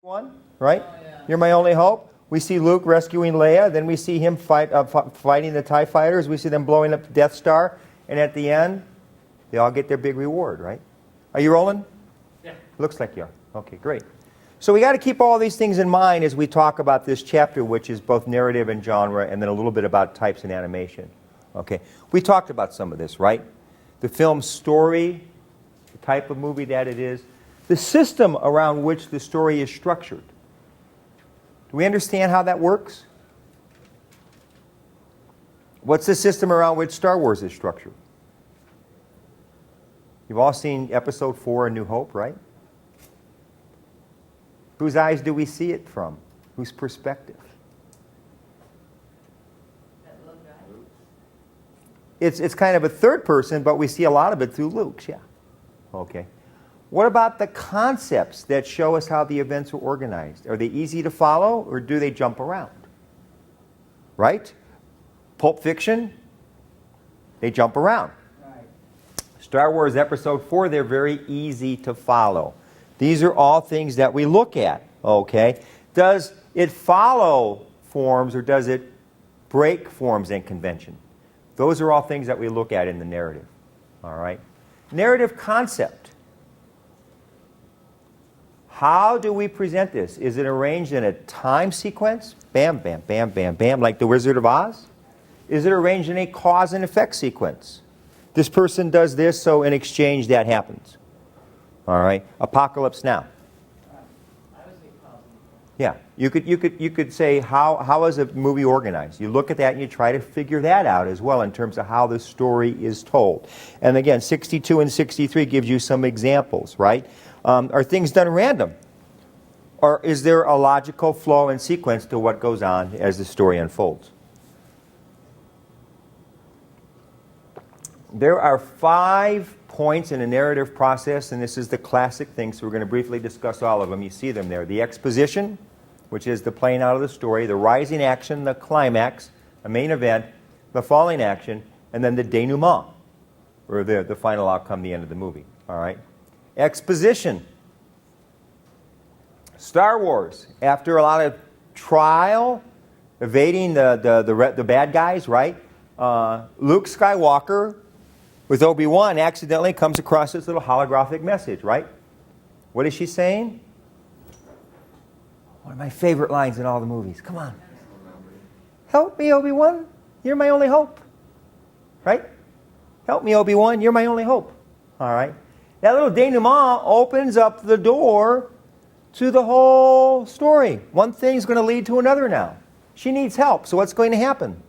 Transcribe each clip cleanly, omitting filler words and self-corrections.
One, right? Oh, yeah. You're my only hope. We see Luke rescuing Leia. Then we see him fighting the TIE fighters. We see them blowing up the Death Star. And at the end, they all get their big reward, right? Are you rolling? Yeah. Looks like you are. Okay, great. So we got to keep all these things in mind as we talk about this chapter, which is both narrative and genre, and then a little bit about types and animation. Okay, we talked about some of this, right? The film's story, the type of movie that it is, the system around which the story is structured. Do we understand how that works? What's the system around which Star Wars is structured? You've all seen Episode 4, A New Hope, right? Whose eyes do we see it from? Whose perspective? It's kind of a third person, but we see a lot of it through Luke's, yeah. Okay. What about the concepts that show us how the events are organized? Are they easy to follow, or do they jump around? Right? Pulp Fiction, they jump around. Right. Star Wars Episode 4, they're very easy to follow. These are all things that we look at, okay? Does it follow forms, or does it break forms and convention? Those are all things that we look at in the narrative, all right? Narrative concept. How do we present this? Is it arranged in a time sequence? Bam, bam, bam, bam, bam, like The Wizard of Oz? Is it arranged in a cause and effect sequence? This person does this, so in exchange that happens. All right? Apocalypse Now. Yeah, you could say how is a movie organized? You look at that and you try to figure that out as well in terms of how the story is told. And again, 62 and 63 gives you some examples, right? Are things done random? Or is there a logical flow and sequence to what goes on as the story unfolds? There are 5 points in a narrative process, and this is the classic thing, so we're going to briefly discuss all of them. You see them there. The exposition, which is the playing out of the story, the rising action, the climax, a main event, the falling action, and then the denouement, or the final outcome, the end of the movie. All right? Exposition. Star Wars, after a lot of trial, evading the bad guys, right? Luke Skywalker, with Obi-Wan, accidentally comes across this little holographic message, right? What is she saying? One of my favorite lines in all the movies. Come on. Help me, Obi-Wan. You're my only hope. Right? Help me, Obi-Wan. You're my only hope. All right? That little denouement opens up the door to the whole story. One thing's going to lead to another now. She needs help, so what's going to happen?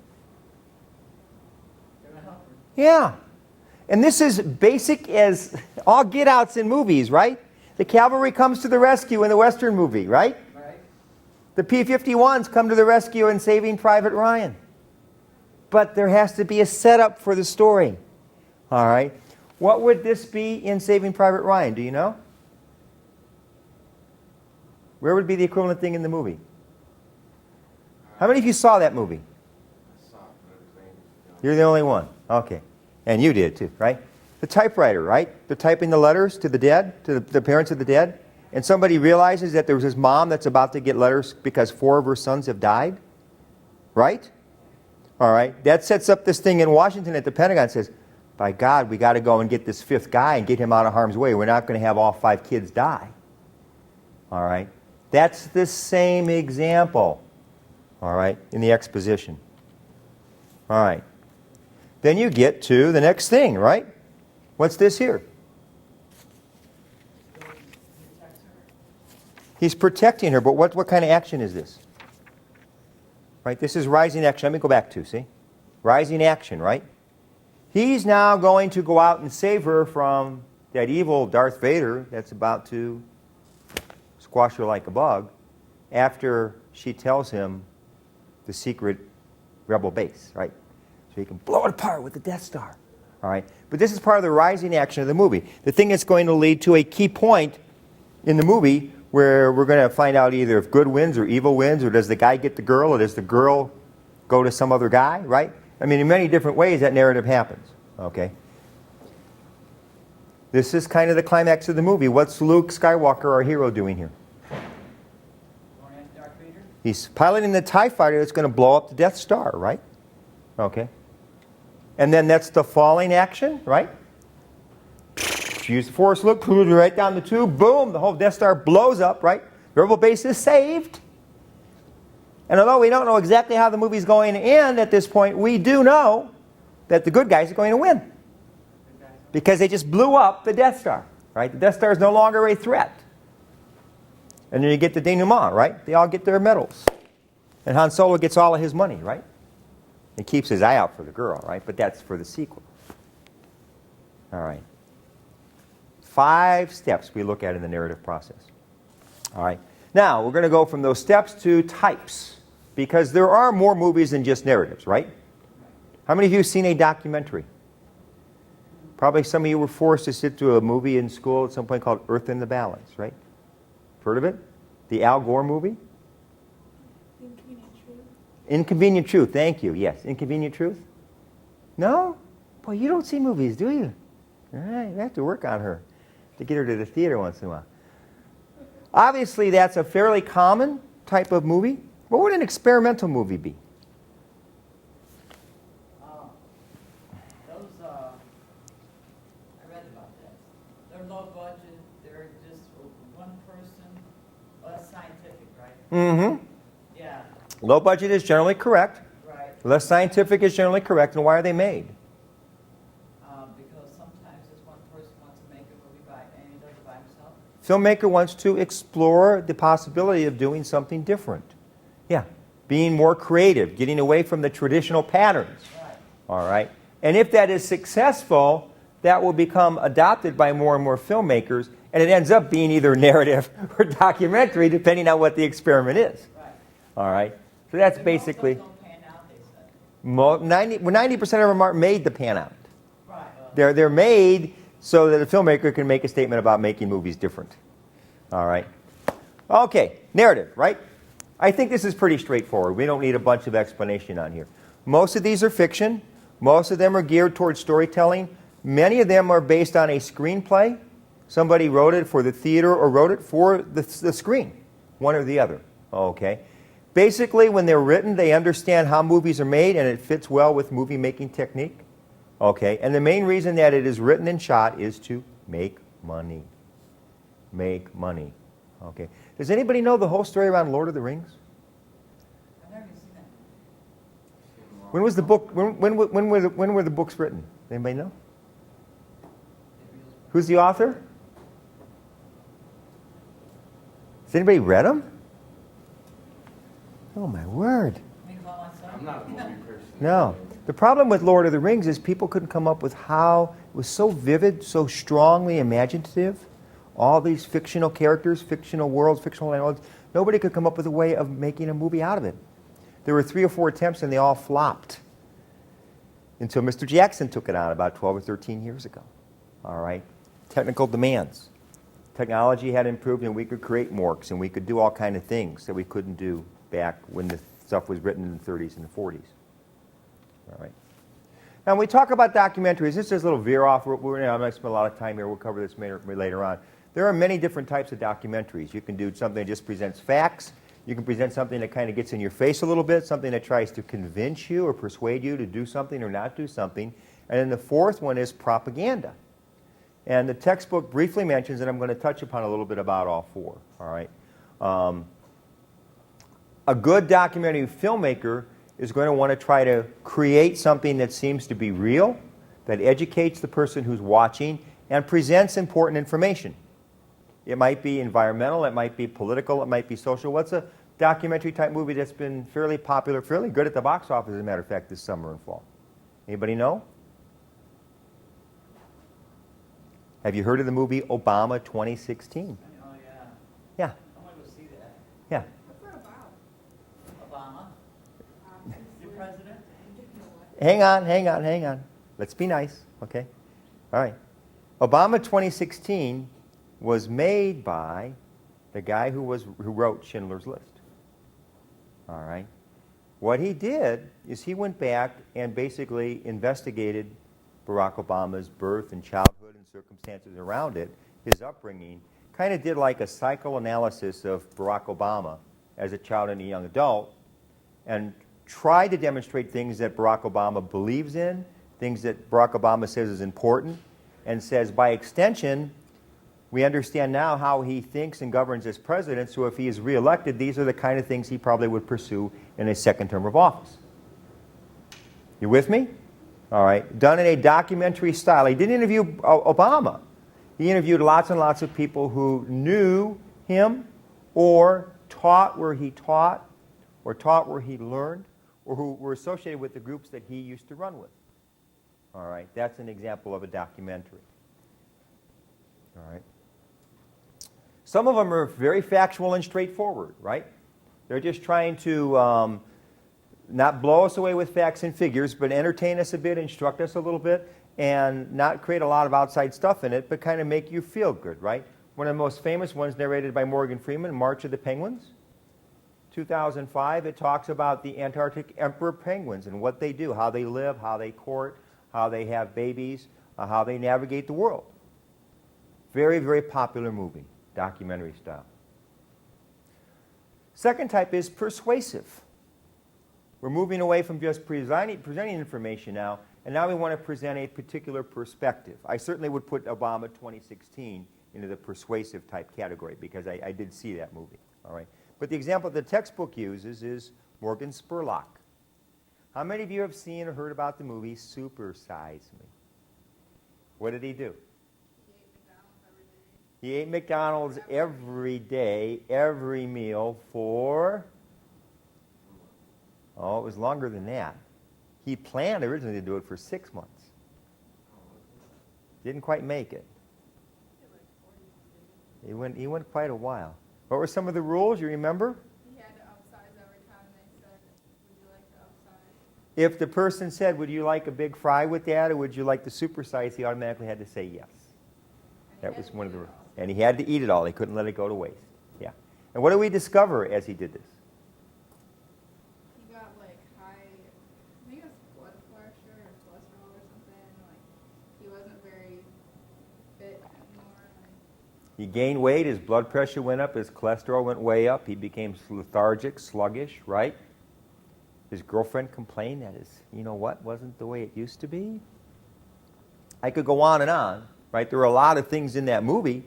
Yeah. And this is basic as all get-outs in movies, right? The cavalry comes to the rescue in the Western movie, right? Right. The P-51s come to the rescue in Saving Private Ryan. But there has to be a setup for the story. All right? What would this be in Saving Private Ryan? Do you know? Where would be the equivalent thing in the movie? How many of you saw that movie? I saw it. You're the only one. Okay. And you did too, right? The typewriter, right? They're typing the letters to the dead, to the parents of the dead. And somebody realizes that there was his mom that's about to get letters because 4 of her sons have died. Right? All right. That sets up this thing in Washington at the Pentagon. It says, by God, we got to go and get this 5th guy and get him out of harm's way. We're not going to have all 5 kids die. All right. That's the same example. All right. In the exposition. All right. Then you get to the next thing, right? What's this here? He's protecting her, but what kind of action is this? Right, this is rising action. Let me go back to, see? Rising action, right? He's now going to go out and save her from that evil Darth Vader that's about to squash her like a bug after she tells him the secret rebel base, right? So he can blow it apart with the Death Star. All right? But this is part of the rising action of the movie. The thing that's going to lead to a key point in the movie where we're going to find out either if good wins or evil wins, or does the guy get the girl, or does the girl go to some other guy, right? I mean, in many different ways that narrative happens. Okay? This is kind of the climax of the movie. What's Luke Skywalker, our hero, doing here? He's piloting the TIE fighter that's going to blow up the Death Star, right? Okay. And then that's the falling action, right? Use the force look, right down the tube, boom, the whole Death Star blows up, right? The rebel base is saved. And although we don't know exactly how the movie's going to end at this point, we do know that the good guys are going to win. Because they just blew up the Death Star, right? The Death Star is no longer a threat. And then you get the denouement, right? They all get their medals. And Han Solo gets all of his money, right? He keeps his eye out for the girl, right? But that's for the sequel. All right. 5 steps we look at in the narrative process. All right. Now, we're going to go from those steps to types. Because there are more movies than just narratives, right? How many of you have seen a documentary? Probably some of you were forced to sit through a movie in school at some point called Earth in the Balance, right? Heard of it? The Al Gore movie? Inconvenient Truth. Inconvenient Truth, thank you. Yes, Inconvenient Truth? No? Boy, you don't see movies, do you? All right, you have to work on her to get her to the theater once in a while. Obviously, that's a fairly common type of movie. What would an experimental movie be? I read about that. They're low budget. They're just one person. Less scientific, right? Mm-hmm. Yeah. Low budget is generally correct. Right. Less scientific is generally correct. And why are they made? Because sometimes just one person wants to make a movie and he does it by himself. Filmmaker wants to explore the possibility of doing something different. Yeah, being more creative, getting away from the traditional patterns. Right. All right. And if that is successful, that will become adopted by more and more filmmakers, and it ends up being either narrative or documentary, depending on what the experiment is. Right. All right. So that's And basically most of them don't pan out, they said. 90% of them aren't made to pan out. Right. They're made so that a filmmaker can make a statement about making movies different. All right. Okay, narrative, right? I think this is pretty straightforward. We don't need a bunch of explanation on here. Most of these are fiction. Most of them are geared towards storytelling. Many of them are based on a screenplay. Somebody wrote it for the theater or wrote it for the screen, one or the other. Okay. Basically, when they're written, they understand how movies are made, and it fits well with movie-making technique. Okay. And the main reason that it is written and shot is to make money. Make money. Okay. Does anybody know the whole story around Lord of the Rings? I've never seen that. When was the book? When were the books written? Anybody know? Who's the author? Has anybody read them? Oh my word! I'm not a movie person. No. The problem with Lord of the Rings is people couldn't come up with how it was so vivid, so strongly imaginative. All these fictional characters, fictional worlds, fictional lands. Nobody could come up with a way of making a movie out of it. There were 3 or 4 attempts, and they all flopped. Until Mr. Jackson took it on about 12 or 13 years ago. All right? Technical demands. Technology had improved, and we could create morks, and we could do all kinds of things that we couldn't do back when the stuff was written in the 30s and the 40s. All right? Now, when we talk about documentaries, this is a little veer off. I'm not going to spend a lot of time here. We'll cover this later on. There are many different types of documentaries. You can do something that just presents facts. You can present something that kind of gets in your face a little bit, something that tries to convince you or persuade you to do something or not do something. And then the fourth one is propaganda. And the textbook briefly mentions, and I'm going to touch upon a little bit about all 4. All right. A good documentary filmmaker is going to want to try to create something that seems to be real, that educates the person who's watching, and presents important information. It might be environmental, it might be political, it might be social. What's a documentary type movie that's been fairly popular, fairly good at the box office, as a matter of fact, this summer and fall? Anybody know? Have you heard of the movie Obama 2016? Oh, yeah. Yeah. I want to go see that. Yeah. What's that about? Obama, your president? Hang on. Let's be nice, okay? All right. Obama 2016 was made by the guy who wrote Schindler's List. All right. What he did is he went back and basically investigated Barack Obama's birth and childhood and circumstances around it, his upbringing, kind of did like a psychoanalysis of Barack Obama as a child and a young adult, and tried to demonstrate things that Barack Obama believes in, things that Barack Obama says is important, and says by extension, we understand now how he thinks and governs as president, so if he is reelected, these are the kind of things he probably would pursue in his second term of office. You with me? All right. Done in a documentary style. He didn't interview Obama. He interviewed lots and lots of people who knew him or taught where he taught or taught where he learned or who were associated with the groups that he used to run with. All right. That's an example of a documentary. All right. Some of them are very factual and straightforward, right? They're just trying to not blow us away with facts and figures, but entertain us a bit, instruct us a little bit, and not create a lot of outside stuff in it, but kind of make you feel good, right? One of the most famous ones narrated by Morgan Freeman, March of the Penguins. 2005, it talks about the Antarctic emperor penguins and what they do, how they live, how they court, how they have babies, how they navigate the world. Very, very popular movie, documentary style. Second type is persuasive. We're moving away from just presenting information now, and now we want to present a particular perspective. I certainly would put Obama 2016 into the persuasive type category because I did see that movie. All right. But the example the textbook uses is Morgan Spurlock. How many of you have seen or heard about the movie Super Size Me? What did he do? He ate McDonald's every day, every meal for, oh, it was longer than that. He planned originally to do it for 6 months. Didn't quite make it. He went quite a while. What were some of the rules, you remember? He had to upsize every time they said, would you like to upsize? If the person said, would you like a big fry with that, or would you like the super size, he automatically had to say yes. That was one of the rules. And he had to eat it all. He couldn't let it go to waste. Yeah. And what do we discover as he did this? He got like high, I think it was blood pressure or cholesterol or something. Like he wasn't very fit anymore. He gained weight, his blood pressure went up, his cholesterol went way up, he became lethargic, sluggish, right? His girlfriend complained that his, you know what, wasn't the way it used to be. I could go on and on, right? There were a lot of things in that movie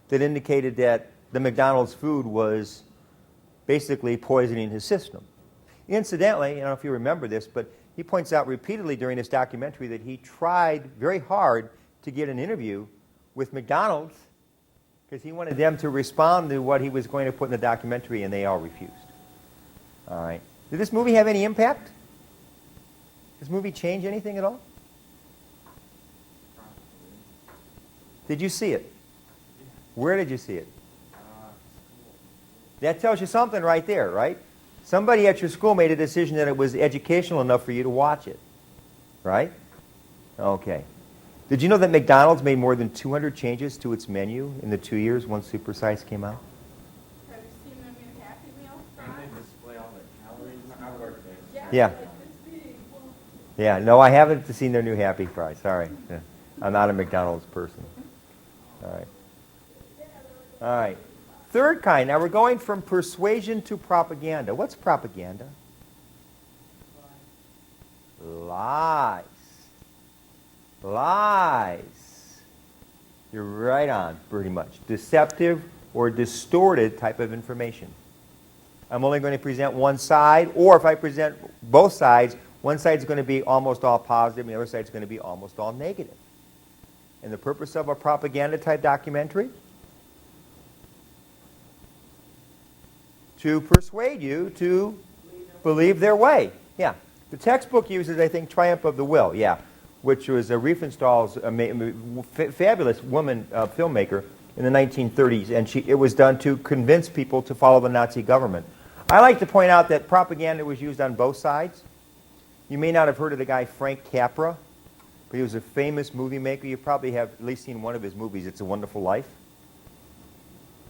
that indicated that the McDonald's food was basically poisoning his system. Incidentally, I don't know if you remember this, but he points out repeatedly during this documentary that he tried very hard to get an interview with McDonald's because he wanted them to respond to what he was going to put in the documentary, and they all refused. All right. Did this movie have any impact? Did this movie change anything at all? Did you see it? Where did you see it? That tells you something right there, right? Somebody at your school made a decision that it was educational enough for you to watch it, right? Okay. Did you know that McDonald's made more than 200 changes to its menu in the 2 years once Super Size came out? Have you seen the new Happy Meal Don't fries? they display all the calories? I work there. Yeah. Like this big. Yeah, no, I haven't seen their new Happy Fries. Sorry. Yeah. I'm not a McDonald's person. All right. All right. Third kind. Now we're going from persuasion to propaganda. What's propaganda? Lies. Lies. You're right on, pretty much. Deceptive or distorted type of information. I'm only going to present one side, or if I present both sides, one side's going to be almost all positive, and the other side's going to be almost all negative. And the purpose of a propaganda type documentary? To persuade you to believe their way. Yeah. The textbook uses, I think, Triumph of the Will, yeah, which was a Riefenstahl's fabulous woman filmmaker in the 1930s, and it was done to convince people to follow the Nazi government. I like to point out that propaganda was used on both sides. You may not have heard of the guy Frank Capra, but he was a famous movie maker. You probably have at least seen one of his movies, It's a Wonderful Life.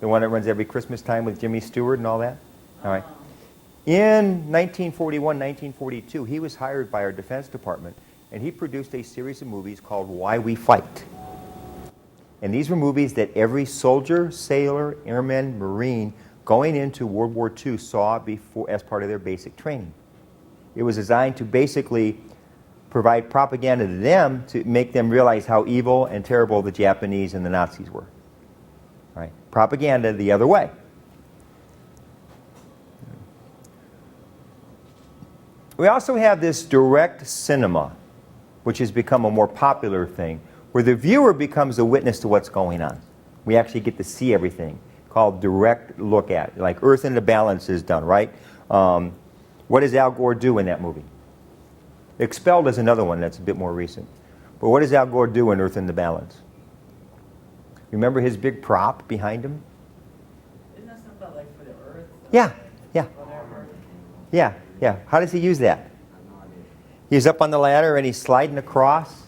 The one that runs every Christmas time with Jimmy Stewart and all that? All right. In 1941, 1942, he was hired by our Defense Department, and he produced a series of movies called Why We Fight. And these were movies that every soldier, sailor, airman, Marine going into World War II saw it before as part of their basic training. It was designed to basically provide propaganda to them to make them realize how evil and terrible the Japanese and the Nazis were. Right? Propaganda the other way. We also have this direct cinema, which has become a more popular thing, where the viewer becomes a witness to what's going on. We actually get to see everything, called direct look at, like Earth in the Balance is done, right? What does Al Gore do in that movie? Expelled is another one that's a bit more recent. But what does Al Gore do in Earth in the Balance? Remember his big prop behind him? Isn't that something about, like, for the Earth? Yeah, yeah. Whatever. Yeah, yeah. How does he use that? He's up on the ladder and he's sliding across.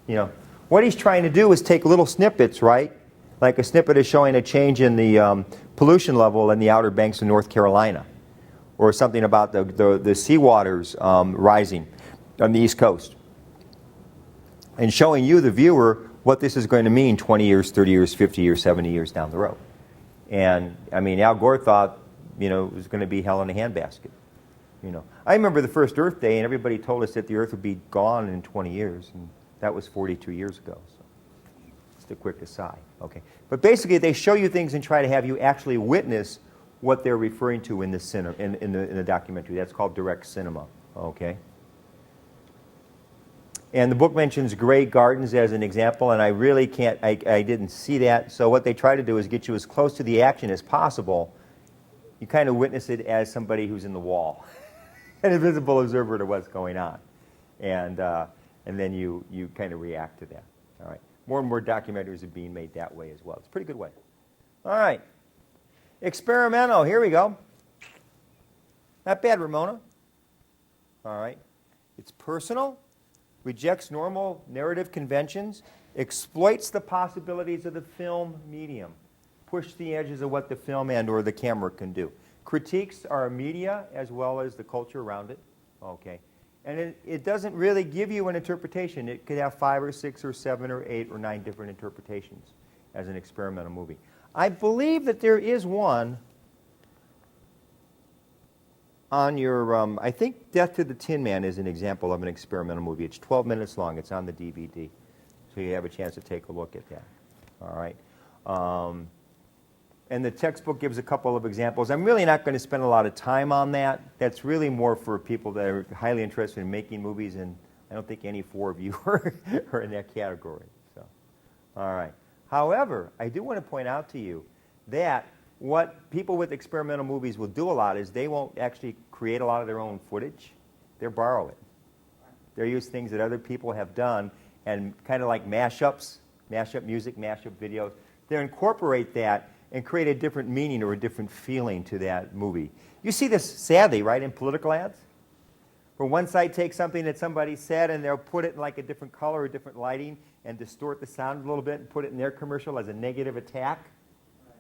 You know, what he's trying to do is take little snippets, right? Like a snippet is showing a change in the pollution level in the Outer Banks of North Carolina, or something about the seawaters rising on the East Coast, and showing you, the viewer, what this is going to mean 20 years, 30 years, 50 years, 70 years down the road. And, I mean, Al Gore thought, you know, it was going to be hell in a handbasket. You know, I remember the first Earth Day, and everybody told us that the Earth would be gone in 20 years, and that was 42 years ago. So, just a quick aside. Okay, but basically, they show you things and try to have you actually witness what they're referring to in the cinema, in the documentary. That's called direct cinema. Okay. And the book mentions Grey Gardens as an example, and I really can't, I didn't see that. So what they try to do is get you as close to the action as possible. You kind of witness it as somebody who's in the wall, an invisible observer to what's going on. And then you kind of react to that. All right. More and more documentaries are being made that way as well. It's a pretty good way. All right. Experimental. Here we go. Not bad, Ramona. All right. It's personal, rejects normal narrative conventions, exploits the possibilities of the film medium, push the edges of what the film and or the camera can do. Critiques our media as well as the culture around it. Okay. And it doesn't really give you an interpretation. It could have 5 or 6 or 7 or 8 or 9 different interpretations as an experimental movie. I believe that there is one on your, I think Death to the Tin Man is an example of an experimental movie. It's 12 minutes long. It's on the DVD. So you have a chance to take a look at that. All right. And the textbook gives a couple of examples. I'm really not going to spend a lot of time on that. That's really more for people that are highly interested in making movies, and I don't think any 4 of you are in that category. So, all right. However, I do want to point out to you that what people with experimental movies will do a lot is they won't actually create a lot of their own footage. They'll borrow it. They'll use things that other people have done, and kind of like mashups, mashup music, mashup videos. They'll incorporate that and create a different meaning or a different feeling to that movie. You see this, sadly, right, in political ads? Where one side takes something that somebody said and they'll put it in like a different color or different lighting and distort the sound a little bit and put it in their commercial as a negative attack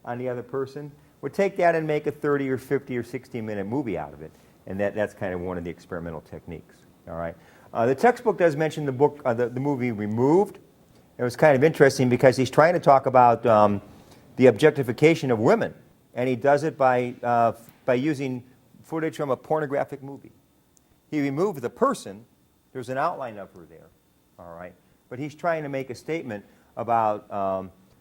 on the other person. We'll take that and make a 30 or 50 or 60-minute movie out of it. And that's kind of one of the experimental techniques. All right. The textbook does mention the movie Removed. It was kind of interesting because he's trying to talk about the objectification of women, and he does it by using footage from a pornographic movie. He removed the person. There's an outline of her there, all right? But he's trying to make a statement about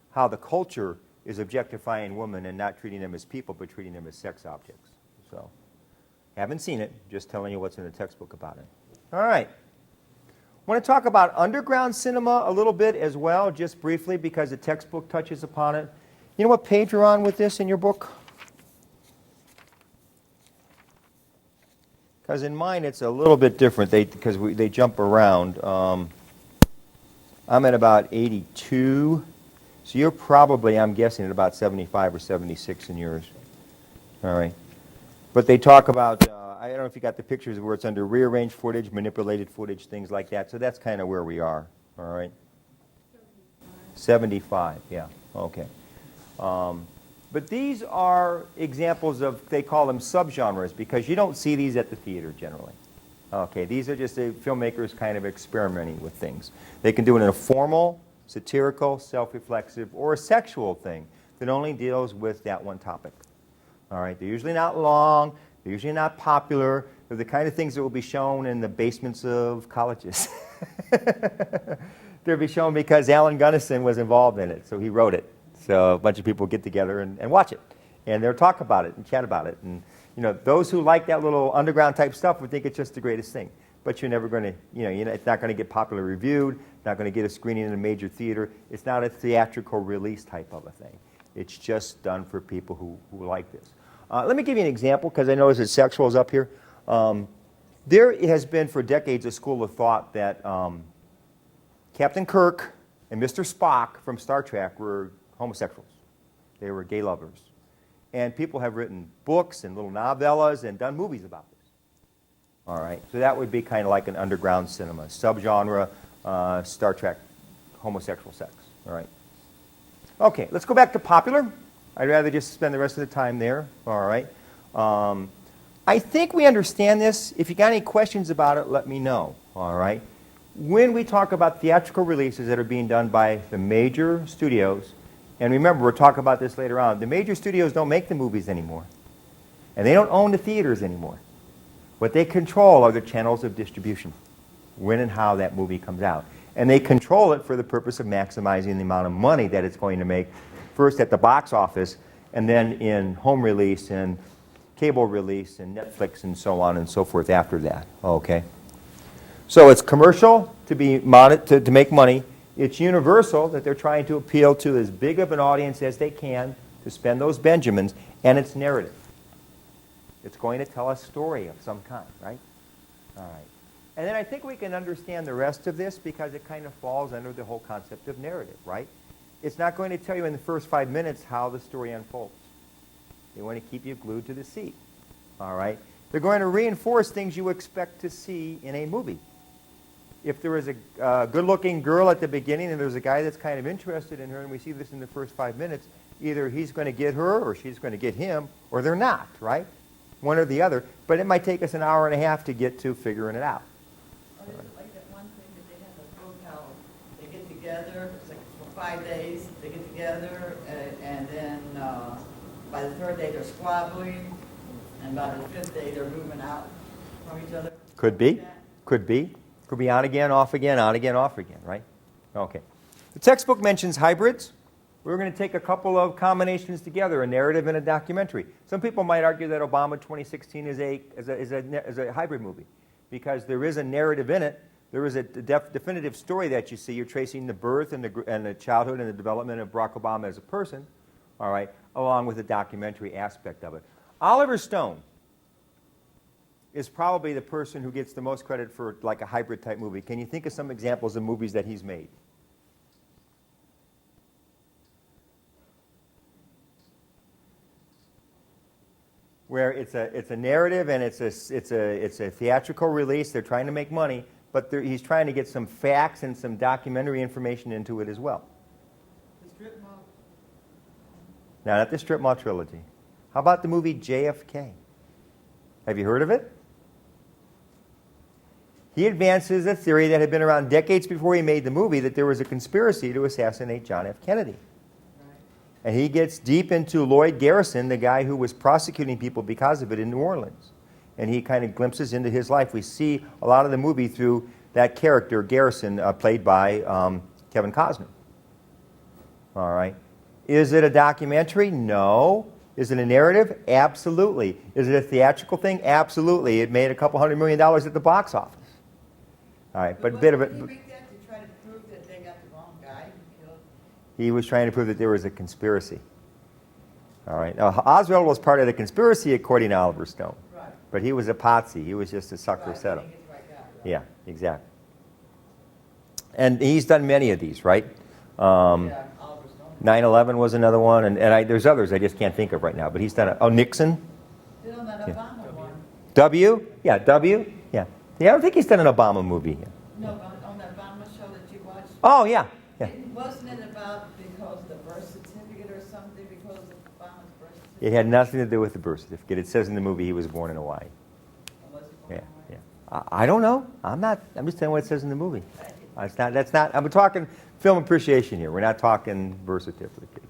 how the culture is objectifying women and not treating them as people, but treating them as sex objects. So, haven't seen it, just telling you what's in the textbook about it. All right. I want to talk about underground cinema a little bit as well, just briefly, because the textbook touches upon it. You know what page you're on with this in your book? Because in mine it's a little bit different because they jump around. I'm at about 82, so you're probably, I'm guessing, at about 75 or 76 in yours. All right. But they talk about, I don't know if you got the pictures where it's under rearranged footage, manipulated footage, things like that. So that's kind of where we are. All right. 75, yeah. Okay. But these are examples of, they call them subgenres, because you don't see these at the theater generally. Okay, these are just filmmakers kind of experimenting with things. They can do it in a formal, satirical, self-reflexive, or a sexual thing that only deals with that one topic. All right, they're usually not long. They're usually not popular. They're the kind of things that will be shown in the basements of colleges. They'll be shown because Alan Gunnison was involved in it, so he wrote it. So a bunch of people get together and watch it, and they'll talk about it and chat about it. And those who like that little underground type stuff would think it's just the greatest thing. But you're never going to, it's not going to get popularly reviewed. Not going to get a screening in a major theater. It's not a theatrical release type of a thing. It's just done for people who like this. Let me give you an example, because I notice that sexual is up here. There has been for decades a school of thought that Captain Kirk and Mr. Spock from Star Trek were homosexuals. They were gay lovers. And people have written books and little novellas and done movies about this. All right, so that would be kind of like an underground cinema, subgenre, Star Trek, homosexual sex. All right. Okay, let's go back to popular. I'd rather just spend the rest of the time there. All right. I think we understand this. If you got any questions about it, let me know. All right. When we talk about theatrical releases that are being done by the major studios, and remember, we'll talk about this later on, the major studios don't make the movies anymore. And they don't own the theaters anymore. What they control are the channels of distribution, when and how that movie comes out. And they control it for the purpose of maximizing the amount of money that it's going to make, first at the box office, and then in home release and cable release and Netflix and so on and so forth after that. Okay? So it's commercial to make money. It's universal, that they're trying to appeal to as big of an audience as they can to spend those Benjamins, and it's narrative. It's going to tell a story of some kind, right? All right. And then I think we can understand the rest of this because it kind of falls under the whole concept of narrative, right? It's not going to tell you in the first 5 minutes how the story unfolds. They want to keep you glued to the seat, all right? They're going to reinforce things you expect to see in a movie. If there is a good-looking girl at the beginning and there's a guy that's kind of interested in her and we see this in the first 5 minutes, either he's going to get her or she's going to get him, or they're not, right? One or the other, but it might take us an hour and a half to get to figuring it out. Oh, is it like that one thing that they have a book how they get together, it's like for 5 days, they get together, and then by the third day they're squabbling, and by the fifth day they're moving out from each other? Could be, could be. Could be on again, off again, off again, right? Okay. The textbook mentions hybrids. We're going to take a couple of combinations together, a narrative and a documentary. Some people might argue that Obama 2016 is a hybrid movie because there is a narrative in it. There is a definitive story that you see. You're tracing the birth and the childhood and the development of Barack Obama as a person, all right, along with the documentary aspect of it. Oliver Stone is probably the person who gets the most credit for like a hybrid type movie. Can you think of some examples of movies that he's made? Where it's a narrative and it's a theatrical release. They're trying to make money, but he's trying to get some facts and some documentary information into it as well. The strip mall. Now, not the strip mall trilogy. How about the movie JFK? Have you heard of it? He advances a theory that had been around decades before he made the movie, that there was a conspiracy to assassinate John F. Kennedy. And he gets deep into Lloyd Garrison, the guy who was prosecuting people because of it in New Orleans. And he kind of glimpses into his life. We see a lot of the movie through that character, Garrison, played by Kevin Costner. All right. Is it a documentary? No. Is it a narrative? Absolutely. Is it a theatrical thing? Absolutely. It made a couple $100 million at the box office. All right, but a bit of it. Did he make that to try to prove that they got the wrong guy who killed? He was trying to prove that there was a conspiracy. All right. Now, Oswald was part of the conspiracy, according to Oliver Stone. Right. But he was a patsy. He was just a sucker Right, setup. I think it's right guy, right? Yeah, exactly. And he's done many of these, right? Yeah, Oliver Stone. 9/11 was another one, and there's others I just can't think of right now. But he's done it. Oh, Nixon. Did on that Obama one. W? Yeah, W? Yeah. Yeah, I don't think he's done an Obama movie yet. No, on that Obama show that you watched. Oh, yeah. Yeah. Wasn't it about because the birth certificate or something, because of Obama's birth certificate? It had nothing to do with the birth certificate. It says in the movie he was born in Hawaii. Or was it Yeah, born in Hawaii? yeah. I don't know. I'm just telling what it says in the movie. I'm talking film appreciation here. We're not talking birth certificate.